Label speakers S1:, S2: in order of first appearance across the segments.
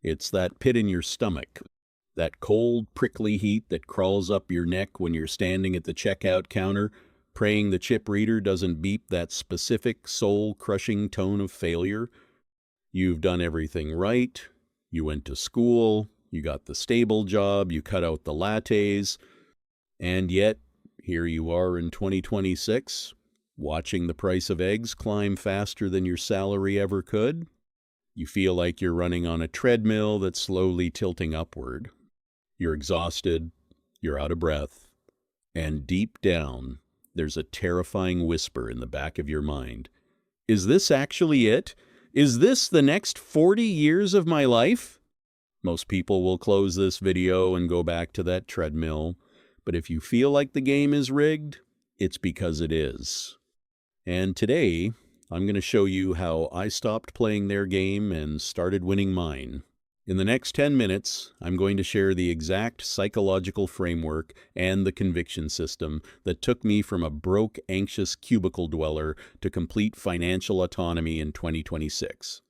S1: It's that pit in your stomach, that cold, prickly heat that crawls up your neck when you're standing at the checkout counter, praying the chip reader doesn't beep that specific soul-crushing tone of failure. You've done everything right. You went to school. You got the stable job. You cut out the lattes. And yet, here you are in 2026, watching the price of eggs climb faster than your salary ever could. You feel like you're running on a treadmill that's slowly tilting upward. You're exhausted. You're out of breath. And deep down, there's a terrifying whisper in the back of your mind. Is this actually it? Is this the next 40 years of my life? Most people will close this video and go back to that treadmill. But if you feel like the game is rigged, it's because it is. And today, I'm going to show you how I stopped playing their game and started winning mine. In the next 10 minutes, I'm going to share the exact psychological framework and the conviction system that took me from a broke, anxious cubicle dweller to complete financial autonomy in 2026.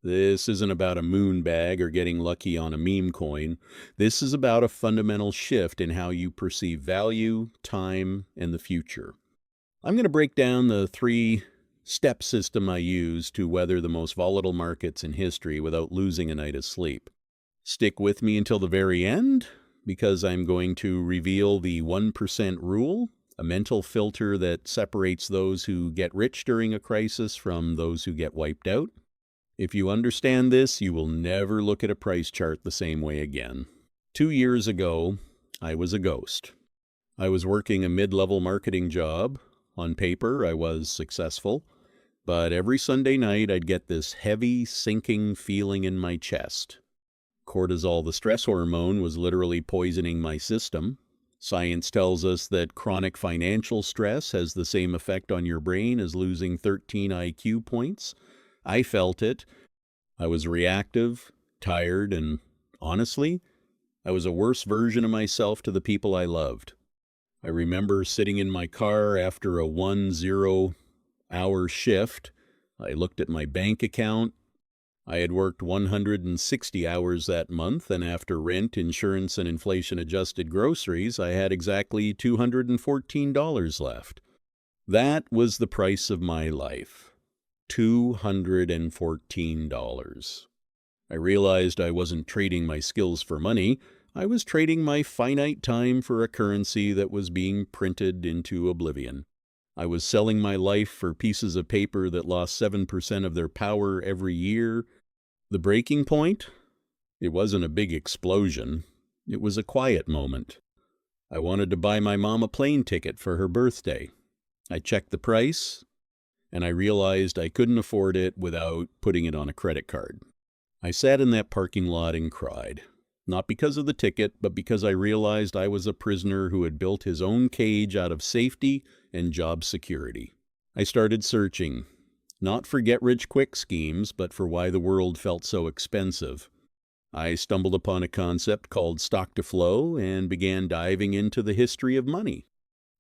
S1: This isn't about a moon bag or getting lucky on a meme coin. This is about a fundamental shift in how you perceive value, time, and the future. I'm going to break down the 3-step system I use to weather the most volatile markets in history without losing a night of sleep. Stick with me until the very end, because I'm going to reveal the 1% rule, a mental filter that separates those who get rich during a crisis from those who get wiped out. If you understand this, you will never look at a price chart the same way again. 2 years ago, I was a ghost. I was working a mid-level marketing job. On paper, I was successful. But every Sunday night, I'd get this heavy, sinking feeling in my chest. Cortisol, the stress hormone, was literally poisoning my system. Science tells us that chronic financial stress has the same effect on your brain as losing 13 IQ points. I felt it. I was reactive, tired, and honestly, I was a worse version of myself to the people I loved. I remember sitting in my car after a 10-hour shift. I looked at my bank account. I had worked 160 hours that month, and after rent, insurance, and inflation-adjusted groceries, I had exactly $214 left. That was the price of my life. $214. I realized I wasn't trading my skills for money. I was trading my finite time for a currency that was being printed into oblivion. I was selling my life for pieces of paper that lost 7% of their power every year. The breaking point? It wasn't a big explosion. It was a quiet moment. I wanted to buy my mom a plane ticket for her birthday. I checked the price, and I realized I couldn't afford it without putting it on a credit card. I sat in that parking lot and cried. Not because of the ticket, but because I realized I was a prisoner who had built his own cage out of safety and job security. I started searching, not for get-rich-quick schemes, but for why the world felt so expensive. I stumbled upon a concept called stock-to-flow and began diving into the history of money.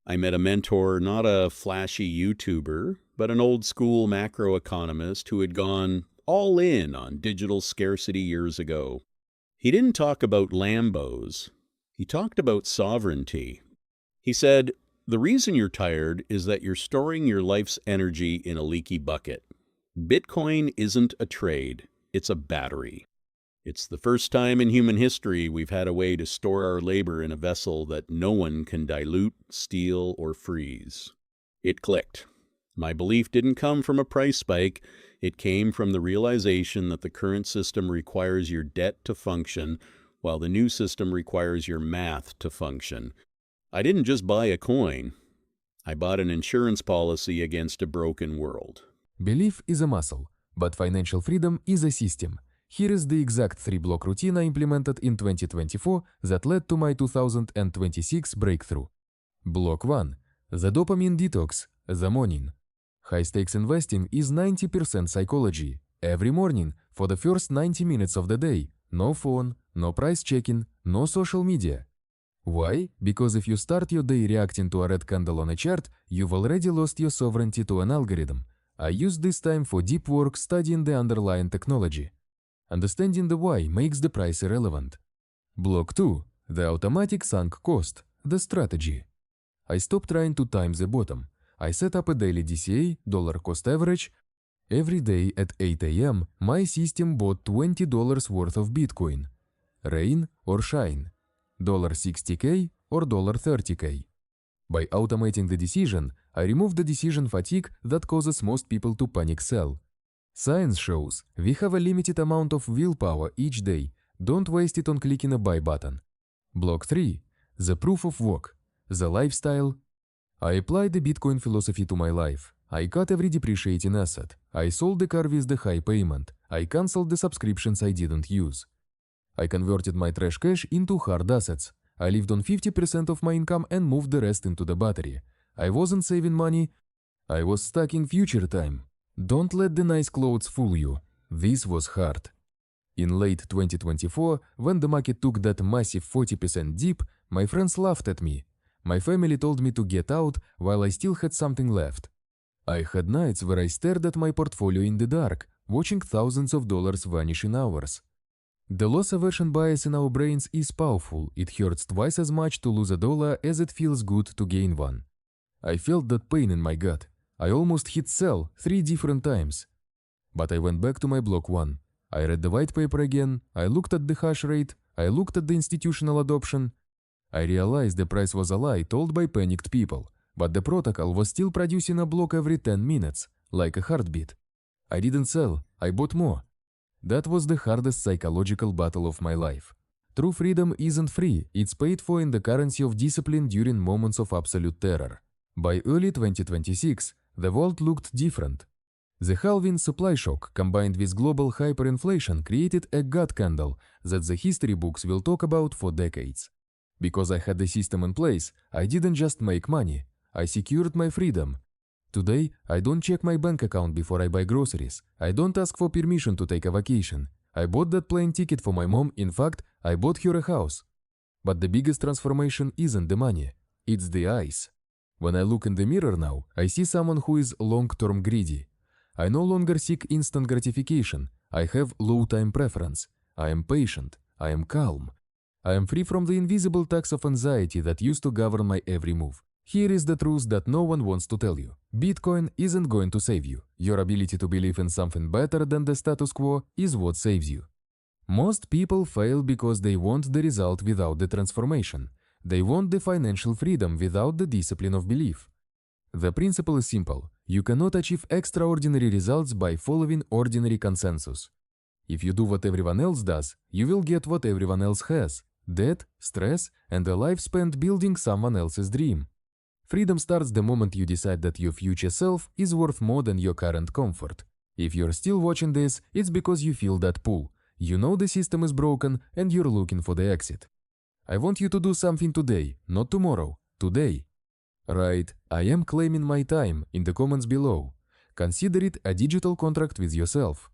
S1: I met a mentor, not a flashy YouTuber, but an old-school macroeconomist who had gone all in on digital scarcity years ago. He didn't talk about Lambos. He talked about sovereignty. He said, "The reason you're tired is that you're storing your life's energy in a leaky bucket. Bitcoin isn't a trade. It's a battery. It's the first time in human history we've had a way to store our labor in a vessel that no one can dilute, steal, or freeze." It clicked. My belief didn't come from a price spike. It came from the realization that the current system requires your debt to function, while the new system requires your math to function. I didn't just buy a coin. I bought an insurance policy against a broken world.
S2: Belief is a muscle, but financial freedom is a system. Here is the exact 3-block routine I implemented in 2024 that led to my 2026 breakthrough. Block 1. The dopamine detox, the morning. High-stakes investing is 90% psychology. Every morning, for the first 90 minutes of the day, no phone, no price checking, no social media. Why? Because if you start your day reacting to a red candle on a chart, you've already lost your sovereignty to an algorithm. I used this time for deep work studying the underlying technology. Understanding the why makes the price irrelevant. Block 2. The automatic sunk cost, the strategy. I stopped trying to time the bottom. I set up a daily DCA, dollar cost average. Every day at 8 a.m., my system bought $20 worth of Bitcoin. Rain or shine? $60K or $30K? By automating the decision, I remove the decision fatigue that causes most people to panic sell. Science shows we have a limited amount of willpower each day. Don't waste it on clicking a buy button. Block 3. The proof of work. The lifestyle. I applied the Bitcoin philosophy to my life. I cut every depreciating asset. I sold the car with the high payment. I cancelled the subscriptions I didn't use. I converted my trash cash into hard assets. I lived on 50% of my income and moved the rest into the battery. I wasn't saving money. I was stuck in future time. Don't let the nice clothes fool you. This was hard. In late 2024, when the market took that massive 40% dip, my friends laughed at me. My family told me to get out while I still had something left. I had nights where I stared at my portfolio in the dark, watching thousands of dollars vanish in hours. The loss aversion bias in our brains is powerful. It hurts twice as much to lose a dollar as it feels good to gain one. I felt that pain in my gut. I almost hit sell 3 different times. But I went back to my block 1. I read the white paper again, I looked at the hash rate, I looked at the institutional adoption. I realized the price was a lie told by panicked people, but the protocol was still producing a block every 10 minutes, like a heartbeat. I didn't sell, I bought more. That was the hardest psychological battle of my life. True freedom isn't free, it's paid for in the currency of discipline during moments of absolute terror. By early 2026, the world looked different. The halving supply shock combined with global hyperinflation created a God candle that the history books will talk about for decades. Because I had the system in place, I didn't just make money, I secured my freedom. Today, I don't check my bank account before I buy groceries. I don't ask for permission to take a vacation. I bought that plane ticket for my mom. In fact, I bought her a house. But the biggest transformation isn't the money. It's the eyes. When I look in the mirror now, I see someone who is long-term greedy. I no longer seek instant gratification. I have low time preference. I am patient. I am calm. I am free from the invisible tax of anxiety that used to govern my every move. Here is the truth that no one wants to tell you. Bitcoin isn't going to save you. Your ability to believe in something better than the status quo is what saves you. Most people fail because they want the result without the transformation. They want the financial freedom without the discipline of belief. The principle is simple. You cannot achieve extraordinary results by following ordinary consensus. If you do what everyone else does, you will get what everyone else has: debt, stress, and a life spent building someone else's dream. Freedom starts the moment you decide that your future self is worth more than your current comfort. If you're still watching this, it's because you feel that pull. You know the system is broken and you're looking for the exit. I want you to do something today, not tomorrow, today. Write, "I am claiming my time" in the comments below. Consider it a digital contract with yourself.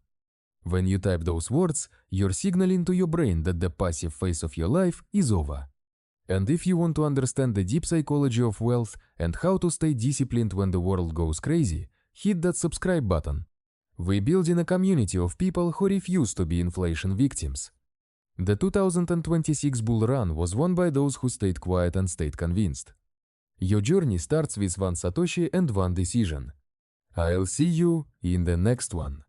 S2: When you type those words, you're signaling to your brain that the passive phase of your life is over. And if you want to understand the deep psychology of wealth and how to stay disciplined when the world goes crazy, hit that subscribe button. We're building a community of people who refuse to be inflation victims. The 2026 bull run was won by those who stayed quiet and stayed convinced. Your journey starts with one Satoshi and one decision. I'll see you in the next one.